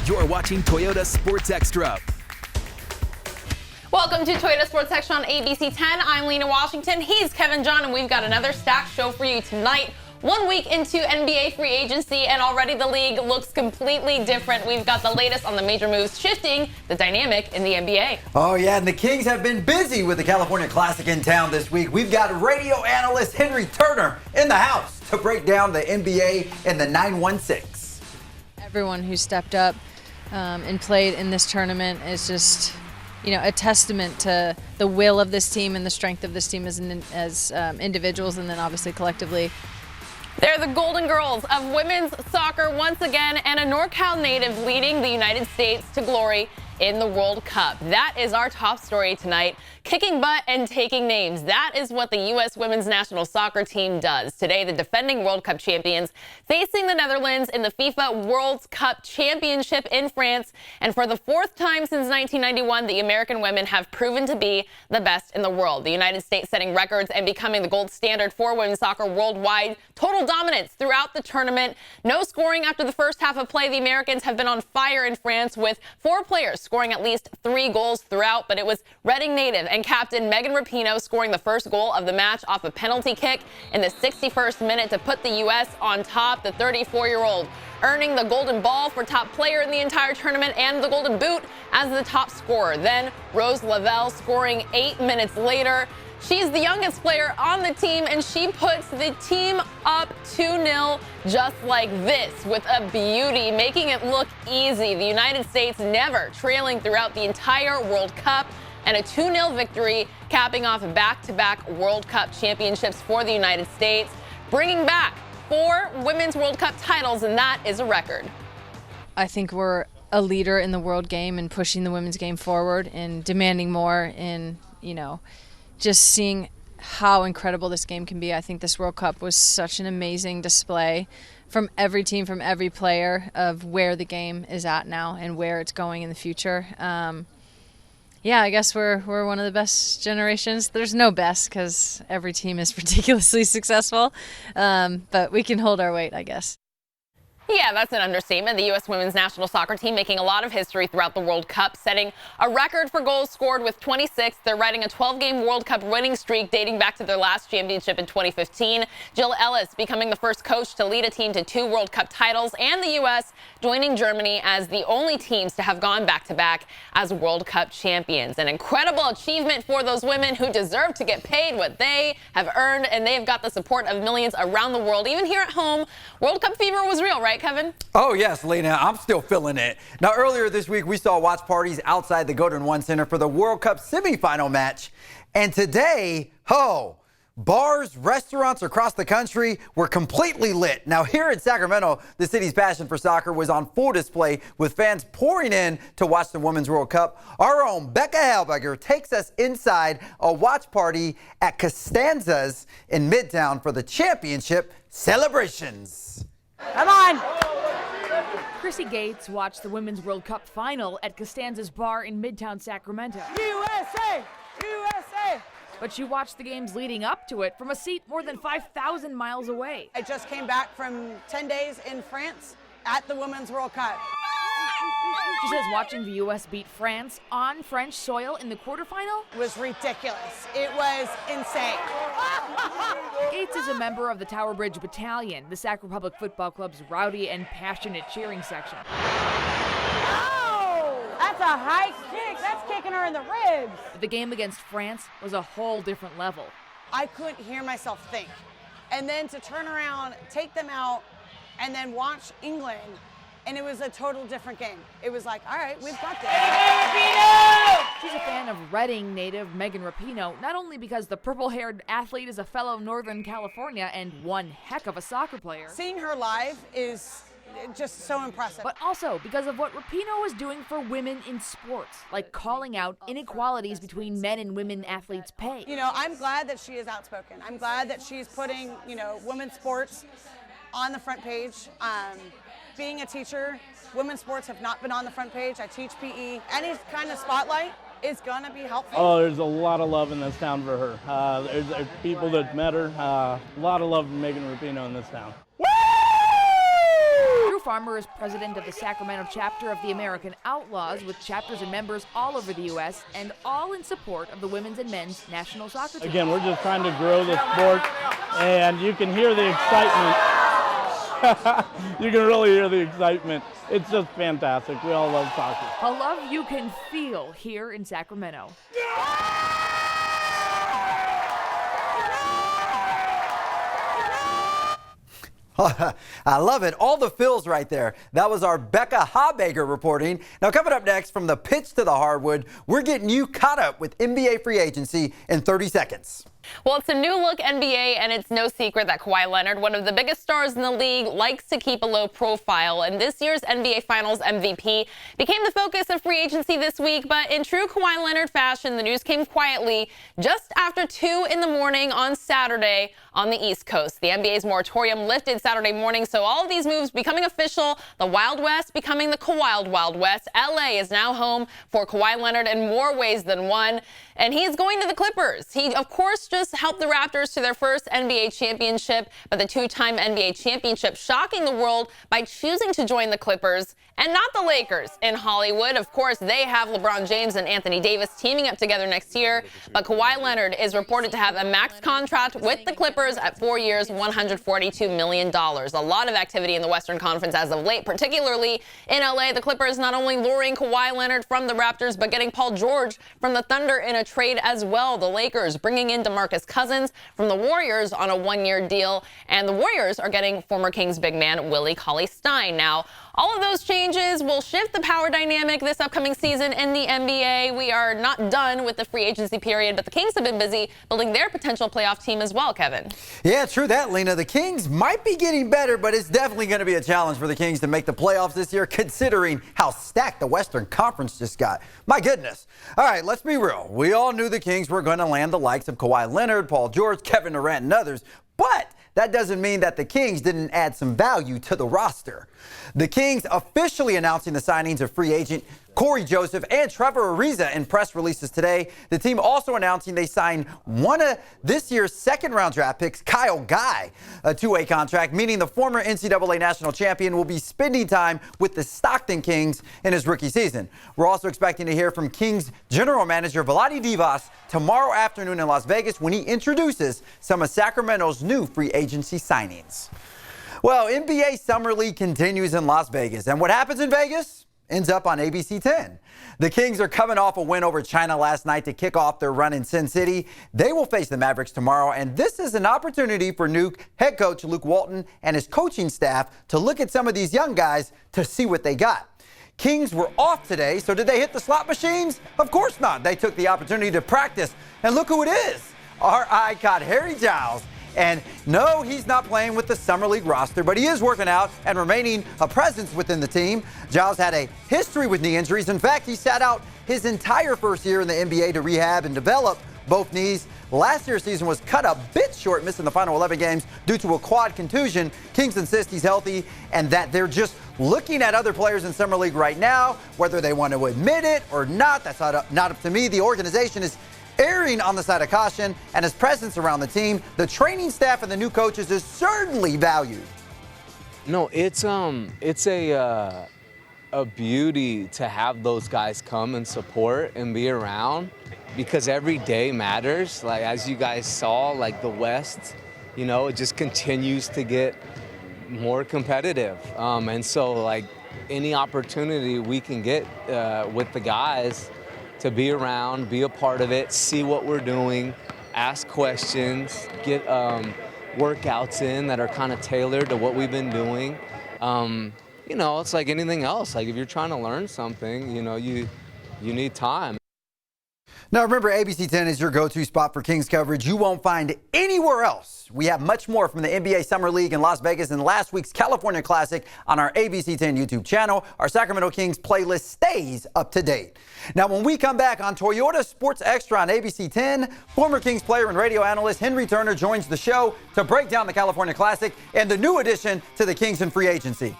You're watching Toyota Sports Extra. Welcome to Toyota Sports Extra on ABC 10. I'm Lina Washington. He's Kevin John, and we've got another stacked show for you tonight. 1 week into NBA free agency, and already the league looks completely different. We've got the latest on the major moves shifting the dynamic in the NBA. Oh, yeah, and the Kings have been busy with the California Classic in town this week. We've got radio analyst Henry Turner in the house to break down the NBA and the 916. Everyone who stepped up and played in this tournament is just, a testament to the will of this team and the strength of this team as individuals, and then obviously collectively. They're the Golden Girls of women's soccer once again, and a NorCal native leading the United States to glory in the World Cup. That is our top story tonight. Kicking butt and taking names. That is what the U.S. women's national soccer team does. Today, the defending World Cup champions facing the Netherlands in the FIFA World Cup Championship in France. And for the fourth time since 1991, the American women have proven to be the best in the world. The United States setting records and becoming the gold standard for women's soccer worldwide. Total dominance throughout the tournament. No scoring after the first half of play. The Americans have been on fire in France with 4 players scoring at least 3 goals throughout, but it was Reading native and captain Megan Rapinoe scoring the first goal of the match off a penalty kick in the 61st minute to put the U.S. on top. The 34-year-old earning the golden ball for top player in the entire tournament and the golden boot as the top scorer. Then Rose Lavelle scoring 8 minutes later. She's the youngest player on the team, and she puts the team up 2-0 just like this with a beauty, making it look easy. The United States never trailing throughout the entire World Cup, and a 2-0 victory capping off back-to-back World Cup championships for the United States, bringing back 4 Women's World Cup titles, and that is a record. I think we're a leader in the world game and pushing the women's game forward and demanding more and, just seeing how incredible this game can be. I think this World Cup was such an amazing display from every team, from every player, of where the game is at now and where it's going in the future. I guess we're one of the best generations. There's no best because every team is ridiculously successful, but we can hold our weight, I guess. Yeah, that's an understatement. The U.S. women's national soccer team making a lot of history throughout the World Cup, setting a record for goals scored with 26. They're riding a 12-game World Cup winning streak dating back to their last championship in 2015. Jill Ellis becoming the first coach to lead a team to 2 World Cup titles, and the U.S. joining Germany as the only teams to have gone back-to-back as World Cup champions. An incredible achievement for those women who deserve to get paid what they have earned, and they have got the support of millions around the world. Even here at home, World Cup fever was real, right, Kevin? Oh, yes, Lena. I'm still feeling it. Now, earlier this week, we saw watch parties outside the Golden One Center for the World Cup semifinal match. And today, bars, restaurants across the country were completely lit. Now, here in Sacramento, the city's passion for soccer was on full display with fans pouring in to watch the Women's World Cup. Our own Becca Halberger takes us inside a watch party at Costanza's in Midtown for the championship celebrations. Come on! Chrissy Gates watched the Women's World Cup final at Costanza's bar in Midtown Sacramento. USA! USA! But she watched the games leading up to it from a seat more than 5,000 miles away. I just came back from 10 days in France at the Women's World Cup. She says watching the U.S. beat France on French soil in the quarterfinal was ridiculous. It was insane. Gates is a member of the Tower Bridge Battalion, the Sac Republic Football Club's rowdy and passionate cheering section. Oh! That's a high kick. That's kicking her in the ribs. But the game against France was a whole different level. I couldn't hear myself think. And then to turn around, take them out, and then watch England. And it was a total different game. It was like, all right, we've got this. She's a fan of Reading native Megan Rapinoe, not only because the purple-haired athlete is a fellow Northern California and one heck of a soccer player. Seeing her live is just so impressive. But also because of what Rapinoe is doing for women in sports, like calling out inequalities between men and women athletes' pay. I'm glad that she is outspoken. I'm glad that she's putting, women's sports on the front page. Being a teacher, women's sports have not been on the front page. I teach PE. Any kind of spotlight is going to be helpful. Oh, there's a lot of love in this town for her. There's people that met her. A lot of love for Megan Rapinoe in this town. Farmer is president of the Sacramento chapter of the American Outlaws, with chapters and members all over the U.S., and all in support of the women's and men's national soccer team. Again, we're just trying to grow the sport, and you can hear the excitement. You can really hear the excitement. It's just fantastic. We all love soccer. A love you can feel here in Sacramento. I love it. All the fills right there. That was our Becca Habager reporting. Now, coming up next, from the pitch to the hardwood, we're getting you caught up with NBA free agency in 30 seconds. Well, it's a new look NBA, and it's no secret that Kawhi Leonard, one of the biggest stars in the league, likes to keep a low profile. And this year's NBA Finals MVP became the focus of free agency this week. But in true Kawhi Leonard fashion, the news came quietly just after 2 in the morning on Saturday on the East Coast. The NBA's moratorium lifted Saturday morning, so all of these moves becoming official. The Wild West becoming the Kawhi Wild West. LA is now home for Kawhi Leonard in more ways than one. And he is going to the Clippers. He, of course, just helped the Raptors to their first NBA championship, but the two-time NBA championship shocking the world by choosing to join the Clippers and not the Lakers in Hollywood. Of course, they have LeBron James and Anthony Davis teaming up together next year, but Kawhi Leonard is reported to have a max contract with the Clippers at 4 years, $142 million. A lot of activity in the Western Conference as of late, particularly in LA. The Clippers not only luring Kawhi Leonard from the Raptors, but getting Paul George from the Thunder in a trade as well. The Lakers bringing in DeMarcus Cousins from the Warriors on a one-year deal, and the Warriors are getting former Kings big man Willie Cauley-Stein. Now, all of those changes will shift the power dynamic this upcoming season in the NBA. We are not done with the free agency period, but the Kings have been busy building their potential playoff team as well, Kevin. Yeah, true that, Lena. The Kings might be getting better, but it's definitely going to be a challenge for the Kings to make the playoffs this year, considering how stacked the Western Conference just got. My goodness. All right, let's be real. We all knew the Kings were going to land the likes of Kawhi Leonard, Paul George, Kevin Durant, and others, but that doesn't mean that the Kings didn't add some value to the roster. The Kings officially announcing the signings of free agent Corey Joseph and Trevor Ariza in press releases today. The team also announcing they signed one of this year's second-round draft picks, Kyle Guy, a two-way contract, meaning the former NCAA national champion will be spending time with the Stockton Kings in his rookie season. We're also expecting to hear from Kings general manager Vlade Divac tomorrow afternoon in Las Vegas when he introduces some of Sacramento's new free agency signings. Well, NBA Summer League continues in Las Vegas, and what happens in Vegas ends up on ABC 10. The Kings are coming off a win over China last night to kick off their run in Sin City. They will face the Mavericks tomorrow, and this is an opportunity for new head coach Luke Walton and his coaching staff to look at some of these young guys to see what they got. Kings were off today, so did they hit the slot machines? Of course not. They took the opportunity to practice, and look who it is. Our icon, Harry Giles. And no, he's not playing with the Summer League roster, but he is working out and remaining a presence within the team. Giles had a history with knee injuries. In fact, he sat out his entire first year in the NBA to rehab and develop both knees. Last year's season was cut a bit short, missing the final 11 games due to a quad contusion. Kings insist he's healthy and that they're just looking at other players in Summer League right now, whether they want to admit it or not. That's not up to me. The organization is erring on the side of caution, and his presence around the team, the training staff and the new coaches is certainly valued. No, it's a beauty to have those guys come and support and be around, because every day matters. Like, as you guys saw, like the West, you know, it just continues to get more competitive. And so, like, any opportunity we can get with the guys to be around, be a part of it, see what we're doing, ask questions, get workouts in that are kind of tailored to what we've been doing. You know, it's like anything else. Like, if you're trying to learn something, you know, you need time. Now, remember, ABC 10 is your go-to spot for Kings coverage you won't find anywhere else. We have much more from the NBA Summer League in Las Vegas and last week's California Classic on our ABC 10 YouTube channel. Our Sacramento Kings playlist stays up to date. Now, when we come back on Toyota Sports Extra on ABC 10, former Kings player and radio analyst Henry Turner joins the show to break down the California Classic and the new addition to the Kings in free agency.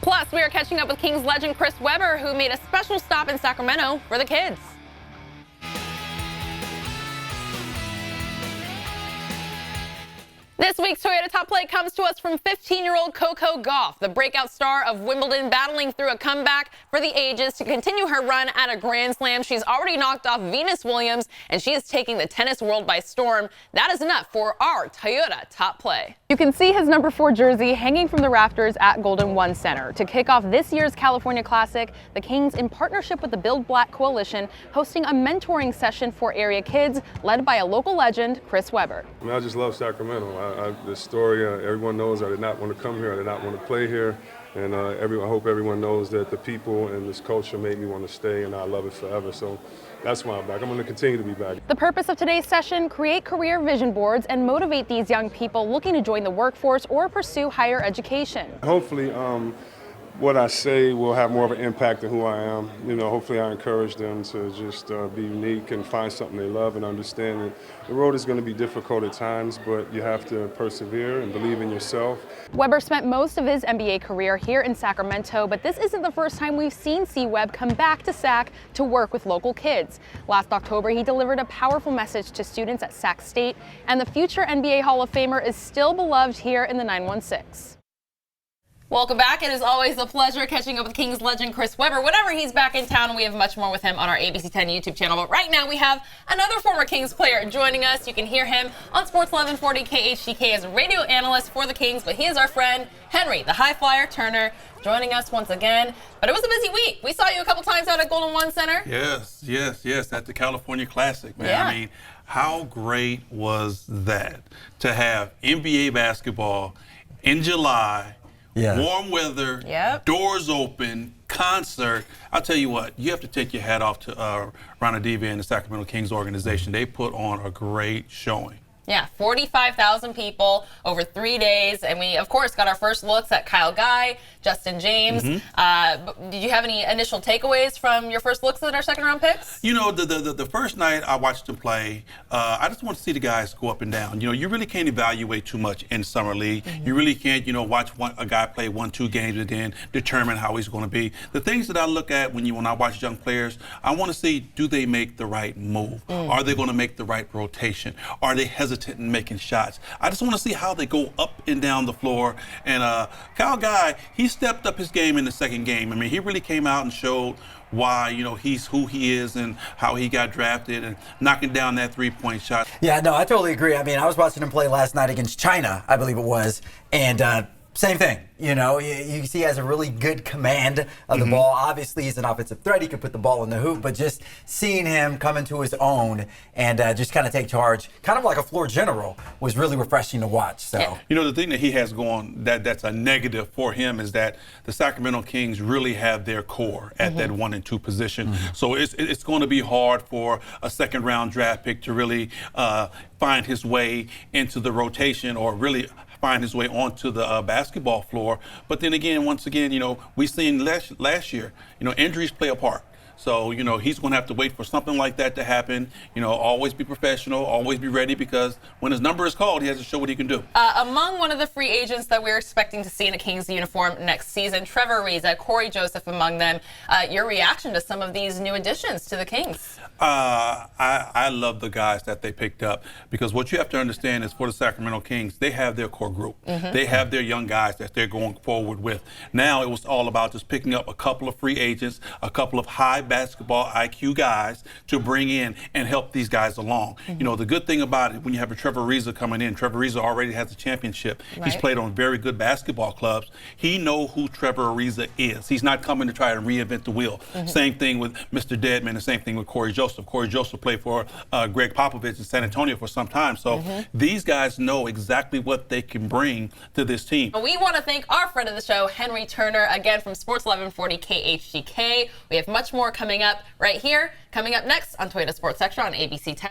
Plus, we are catching up with Kings legend Chris Webber, who made a special stop in Sacramento for the kids. This week's Toyota Top Play comes to us from 15-year-old Coco Gauff, the breakout star of Wimbledon, battling through a comeback for the ages to continue her run at a Grand Slam. She's already knocked off Venus Williams, and she is taking the tennis world by storm. That is enough for our Toyota Top Play. You can see his number 4 jersey hanging from the rafters at Golden One Center. To kick off this year's California Classic, the Kings, in partnership with the Build Black Coalition, hosting a mentoring session for area kids, led by a local legend, Chris Webber. I just love Sacramento. The story, everyone knows I did not want to come here. I did not want to play here. And I hope everyone knows that the people and this culture made me want to stay, and I love it forever. So that's why I'm back. I'm going to continue to be back. The purpose of today's session: create career vision boards and motivate these young people looking to join the workforce or pursue higher education. Hopefully, what I say will have more of an impact than who I am. Hopefully I encourage them to just be unique and find something they love and understand that the road is going to be difficult at times, but you have to persevere and believe in yourself. Webber spent most of his NBA career here in Sacramento, but this isn't the first time we've seen C-Web come back to Sac to work with local kids. Last October, he delivered a powerful message to students at Sac State, and the future NBA Hall of Famer is still beloved here in the 916. Welcome back. It is always a pleasure catching up with Kings legend Chris Webber. Whenever he's back in town, we have much more with him on our ABC 10 YouTube channel. But right now we have another former Kings player joining us. You can hear him on Sports 1140 KHTK as a radio analyst for the Kings. But he is our friend Henry, the High Flyer Turner, joining us once again. But it was a busy week. We saw you a couple times out at Golden One Center. Yes, at the California Classic, man. Yeah. I mean, how great was that to have NBA basketball in July? Yeah. Warm weather, Yep. doors open, concert. I'll tell you what, you have to take your hat off to Rana Diva and the Sacramento Kings organization. They put on a great showing. Yeah, 45,000 people over 3 days. And we, of course, got our first looks at Kyle Guy, Justin James. Did you have any initial takeaways from your first looks at our second-round picks? The first night I watched them play, I just want to see the guys go up and down. You really can't evaluate too much in Summer League. You really can't, watch a guy play 1-2 games and then determine how he's going to be. The things that I look at when I watch young players, I want to see, do they make the right move? Are they going to make the right rotation? Are they hesitant in making shots? I just want to see how they go up and down the floor. And Kyle Guy, he stepped up his game in the second game. I mean, he really came out and showed why, he's who he is and how he got drafted and knocking down that three-point shot. Yeah, no, I totally agree. I mean, I was watching him play last night against China, I believe it was, and same thing. You see he has a really good command of the ball. Obviously, he's an offensive threat. He can put the ball in the hoop, but just seeing him come into his own and just kind of take charge, kind of like a floor general, was really refreshing to watch. So, the thing that he has going that's a negative for him is that the Sacramento Kings really have their core at that 1 and 2 position. So it's going to be hard for a second-round draft pick to really find his way into the rotation or really find his way onto the basketball floor. But then again, once again, we seen last year, injuries play a part. So, he's going to have to wait for something like that to happen. Always be professional, always be ready, because when his number is called, he has to show what he can do. Among one of the free agents that we're expecting to see in a Kings uniform next season, Trevor Ariza, Corey Joseph among them. Your reaction to some of these new additions to the Kings? I love the guys that they picked up, because what you have to understand is for the Sacramento Kings, they have their core group. They have their young guys that they're going forward with. Now it was all about just picking up a couple of free agents, a couple of high basketball IQ guys to bring in and help these guys along. The good thing about it, when you have a Trevor Ariza coming in, Trevor Ariza already has a championship. Right. He's played on very good basketball clubs. He knows who Trevor Ariza is. He's not coming to try to reinvent the wheel. Same thing with Mr. Deadman, and same thing with Corey Joseph. Corey Joseph played for Greg Popovich in San Antonio for some time. So these guys know exactly what they can bring to this team. We want to thank our friend of the show, Henry Turner, again from Sports 1140 KHTK. We have much more coming up right here. Coming up next on Toyota Sports Extra on ABC 10.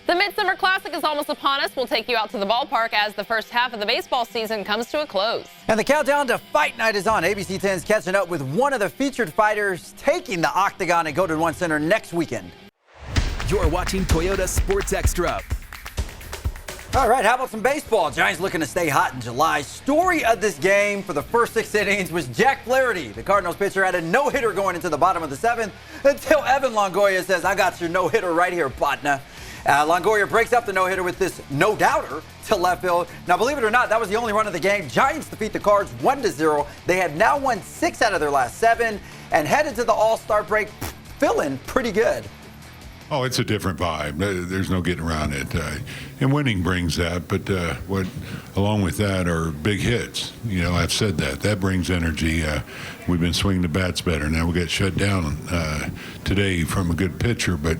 The Midsummer Classic is almost upon us. We'll take you out to the ballpark as the first half of the baseball season comes to a close. And the countdown to fight night is on. ABC 10's catching up with one of the featured fighters taking the Octagon at Golden One Center next weekend. You're watching Toyota Sports Extra. All right, how about some baseball? Giants looking to stay hot in July. Story of this game for the first 6 innings was Jack Flaherty. The Cardinals pitcher had a no-hitter going into the bottom of the 7th until Evan Longoria says, "I got your no-hitter right here, partner." Longoria breaks up the no-hitter with this no-doubter to left field. Now, believe it or not, that was the only run of the game. Giants defeat the Cards 1-0. They have now won 6 out of their last 7 and headed to the All-Star break feeling pretty good. Oh, it's a different vibe. There's no getting around it. And winning brings that, but what along with that are big hits. You know, I've said that. That brings energy. We've been swinging the bats better. Now we got shut down today from a good pitcher, but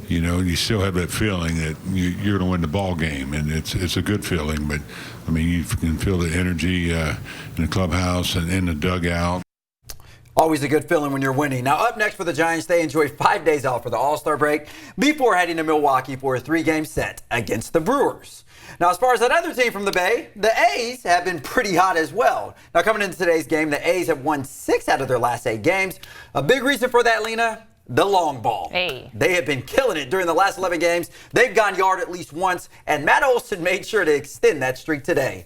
you know, you still have that feeling that you're going to win the ball game, and it's a good feeling. But I mean, you can feel the energy in the clubhouse and in the dugout. Always a good feeling when you're winning. Now, up next for the Giants, they enjoy 5 days off for the All-Star break before heading to Milwaukee for a 3-game set against the Brewers. Now, as far as that other team from the Bay, the A's have been pretty hot as well. Now, coming into today's game, the A's have won 6 out of their last 8 games. A big reason for that, Lina, the long ball. Hey. They have been killing it during the last 11 games. They've gone yard at least once, and Matt Olson made sure to extend that streak today.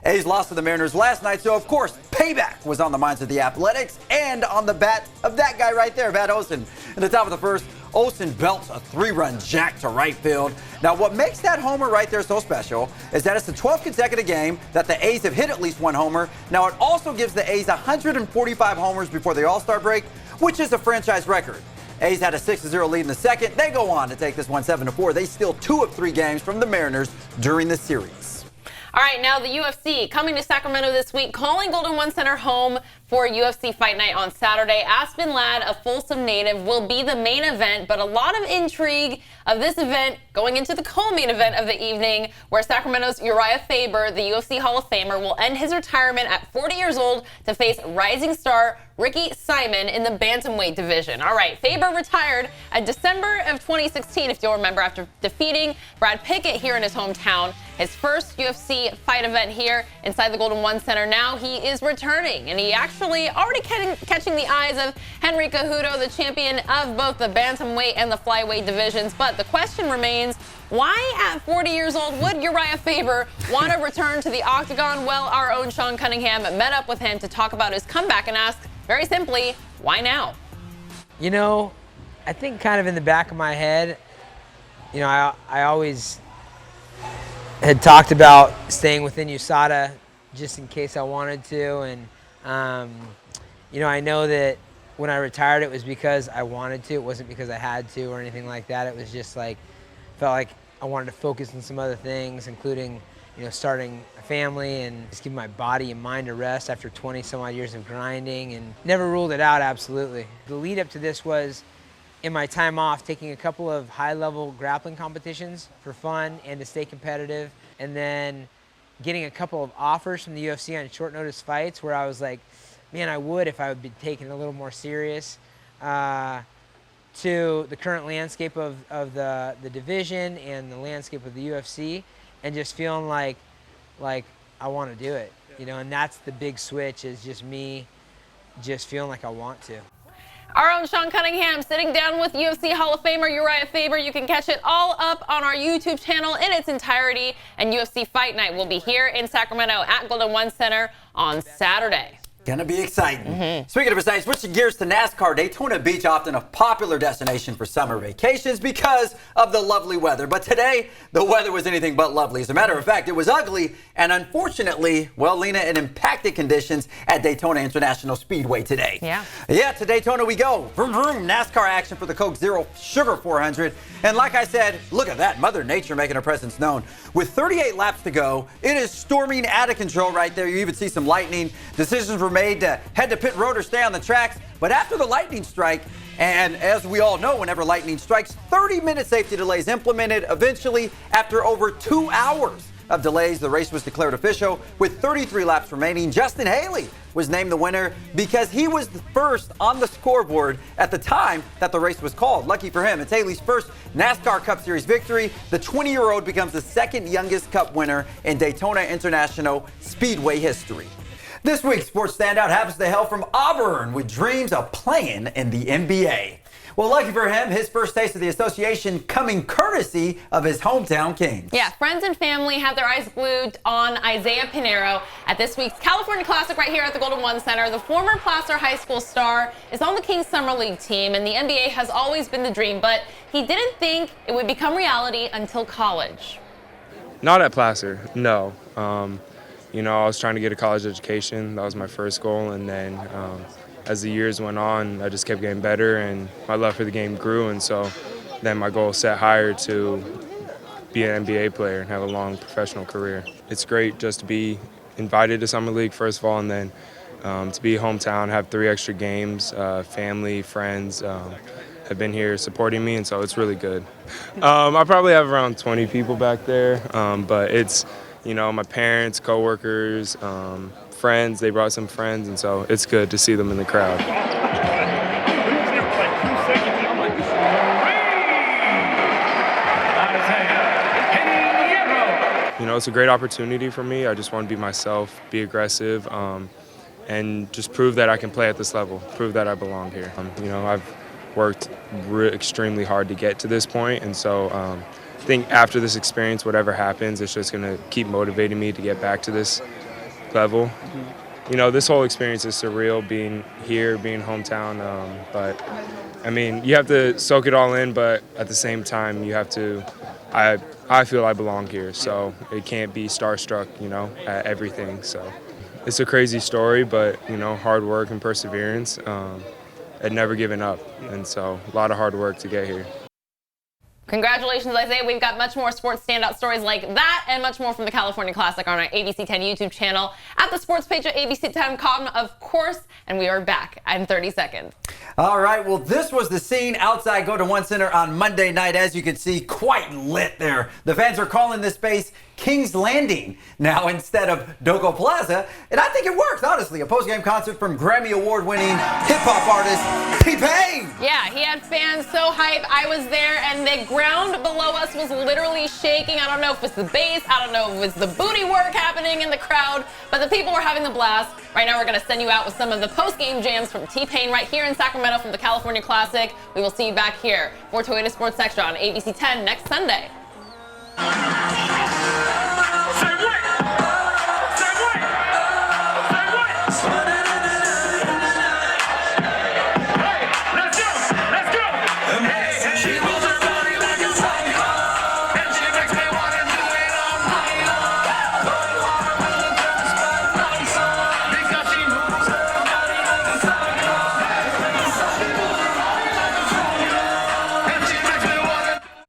A's lost to the Mariners last night, so of course, payback was on the minds of the Athletics and on the bat of that guy right there, Matt Olson. In the top of the first, Olson belts a 3-run jack to right field. Now, what makes that homer right there so special is that it's the 12th consecutive game that the A's have hit at least one homer. Now, it also gives the A's 145 homers before the All-Star break, which is a franchise record. A's had a 6-0 lead in the second. They go on to take this one 7-4. They steal 2 of 3 games from the Mariners during the series. All right, now the UFC coming to Sacramento this week, calling Golden One Center home for UFC Fight Night on Saturday. Aspen Ladd, a Folsom native, will be the main event, but a lot of intrigue of this event going into the co-main event of the evening, where Sacramento's Uriah Faber, the UFC Hall of Famer, will end his retirement at 40 years old to face rising star Ricky Simon in the bantamweight division. All right, Faber retired in December of 2016, if you'll remember, after defeating Brad Pickett here in his hometown. His first UFC fight event here inside the Golden One Center. Now he is returning, and he actually already catching the eyes of Henry Cejudo, the champion of both the bantamweight and the flyweight divisions. But the question remains, why at 40 years old would Uriah Faber want to return to the octagon? Well, our own Sean Cunningham met up with him to talk about his comeback and asked, very simply, why now? You know, I think kind of in the back of my head, you know, I always had talked about staying within USADA just in case I wanted to. And, you know, I know that when I retired, it was because I wanted to. It wasn't because I had to or anything like that. It was just like, felt like I wanted to focus on some other things, including, you know, starting a family and just give my body and mind a rest after 20 some odd years of grinding, and never ruled it out, absolutely. The lead up to this was, in my time off, taking a couple of high-level grappling competitions for fun and to stay competitive, and then getting a couple of offers from the UFC on short notice fights where I was like, man, I would if I would be taken a little more serious, to the current landscape of the division and the landscape of the UFC, and just feeling like I want to do it, you know, and that's the big switch, is just me just feeling like I want to. Our own Sean Cunningham sitting down with UFC Hall of Famer Uriah Faber. You can catch it all up on our YouTube channel in its entirety. And UFC Fight Night will be here in Sacramento at Golden One Center on Saturday. Gonna be exciting. Speaking of exciting, switching gears to NASCAR, Daytona Beach, often a popular destination for summer vacations because of the lovely weather. But today, the weather was anything but lovely. As a matter of fact, it was ugly, and unfortunately, well, Lina, it impacted conditions at Daytona International Speedway today. Yeah, to Daytona we go. Vroom, vroom, NASCAR action for the Coke Zero Sugar 400. And like I said, look at that, Mother Nature making her presence known. With 38 laps to go, it is storming out of control right there. You even see some lightning. Decisions were made to head to pit road or stay on the tracks. But after the lightning strike, and as we all know, whenever lightning strikes, 30-minute safety delays implemented. Eventually, after over 2 hours of delays, the race was declared official with 33 laps remaining. Justin Haley was named the winner because he was the first on the scoreboard at the time that the race was called. Lucky for him, it's Haley's first NASCAR Cup Series victory. The 20-year-old becomes the second youngest Cup winner in Daytona International Speedway history. This week's sports standout happens to hail from Auburn with dreams of playing in the NBA. Well, Well, lucky for him, his first taste of the association coming courtesy of his hometown Kings. Yeah, friends and family have their eyes glued on Isaiah Pinheiro at this week's California Classic right here at the Golden One Center. The former Placer High School star is on the Kings Summer League team, and the NBA has always been the dream, but he didn't think it would become reality until college. Not at Placer, no. You know, I was trying to get a college education. That was my first goal, and then as the years went on, I just kept getting better, and my love for the game grew, and so then my goal set higher to be an NBA player and have a long professional career. It's great just to be invited to Summer League, first of all, and then to be hometown, have 3 extra games, family, friends have been here supporting me, and so it's really good. I probably have around 20 people back there, but it's, you know, my parents, coworkers, friends. They brought some friends, and so it's good to see them in the crowd. You know, it's a great opportunity for me. I just want to be myself, be aggressive, and just prove that I can play at this level, prove that I belong here. You know, I've worked extremely hard to get to this point, and so I think after this experience, whatever happens, it's just going to keep motivating me to get back to this level. You know, this whole experience is surreal, being here, being hometown, but I mean, you have to soak it all in, but at the same time, you have to, I feel I belong here, so it can't be starstruck, you know, at everything. So it's a crazy story, but, you know, hard work and perseverance, and never giving up, and so a lot of hard work to get here. Congratulations, Isaiah. We've got much more sports standout stories like that and much more from the California Classic on our ABC 10 YouTube channel, at the sports page at ABC10.com, of course, and we are back in 30 seconds. All right, well, this was the scene outside Golden One Center on Monday night. As you can see, quite lit there. The fans are calling this space King's Landing now instead of Doco Plaza, and I think it works, honestly. A post-game concert from Grammy Award-winning hip-hop artist T-Pain. Yeah, he had fans so hype. I was there, and the ground below us was literally shaking. I don't know if it's the bass, I don't know if it's the booty work happening in the crowd, but the people were having the blast. Right now, we're going to send you out with some of the post-game jams from T-Pain right here in Sacramento from the California Classic. We will see you back here for Toyota Sports Extra on ABC 10 next Sunday.